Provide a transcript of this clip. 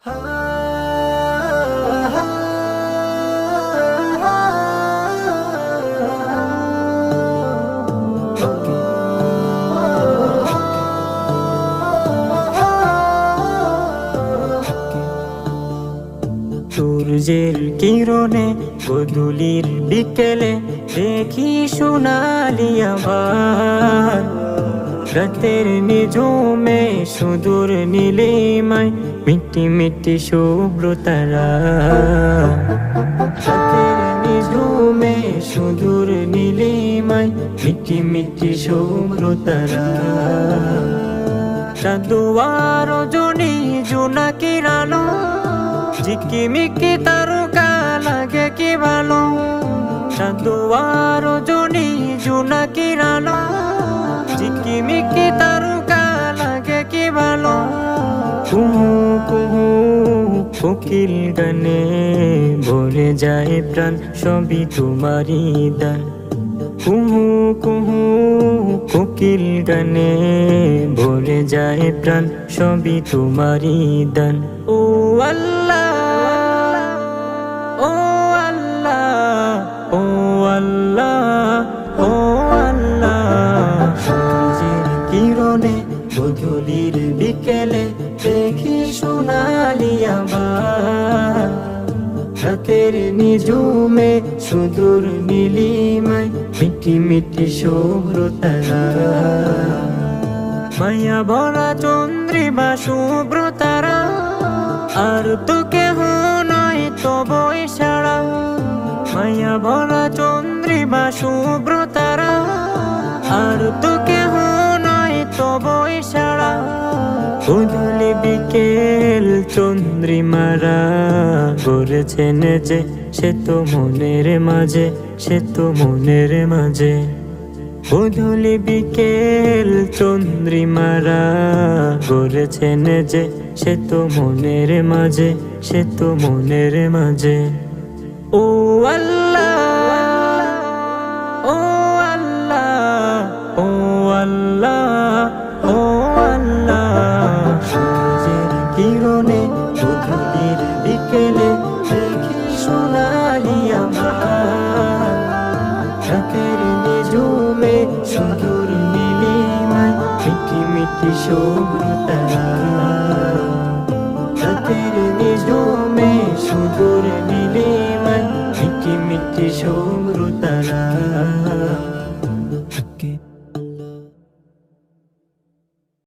সূর্যের কিরণে গোধূলির বিকেলে দেখি সোনালি আবার রাতের নিঝুমে সুদূর নীলিমায় মিটি মিটি শুভ্র তারা। রাতের নিঝুমে সুদূর নীলিমায় মিটি মিটি শুভ্র তারা। চাঁদুয়ার রজনী জোনাকির আলো ঝিকিমিকি তারকা লাগে কি ভালো। চাঁদুয়ার রজনী জোনাকির আলো ঝিকিমিকি তারকা লাগে কি ভালো। কুহু কুহু কোকিল গানে ভরে যায় প্রাণ সবই তোমারই দান। কুহু কুহু কোকিল গানে ভরে যায় প্রাণ সবই তোমারই দান। ও আল্লাহ ও আল্লাহ ও আল্লাহ ও আল্লাহ। সূর্যের কিরণে গোধূলির বিকেলে দেখি সোনালি আবার রাতের নিঝুমে সুদূর নীলিমায় মিটি মিটি শুভ্র তারা। মায়া ভরা চন্দ্রিমা শুভ্র তারা আর তো কেহ নয় তব ইশারা। মায়া ভরা চন্দ্রিমা শুভ্র তারা আর তো কেহ নয় তব ইশারা। গোধূলি বিকেল চন্দ্রিমারা গড়েছেন যে সে তো মনের মাঝে সে তো মনের মাঝে। গোধূলি বিকেল চন্দ্রিমারা গড়েছেন যে সে তো মনের মাঝে সে তো মনের মাঝে। ও আল্লাহ ও আল্লাহ ও আল্লাহ ও আল্লাহ। সূর্যের কিরণে গোধূলির বিকেলে দেখি সোনালি আবার রাতের নিঝুমে সুদূর নীলিমায় মিটি মিটি শুভ্র তারা। রাতের নিঝুমে সুদূর নীলিমায় মিটি মিটি শুভ্র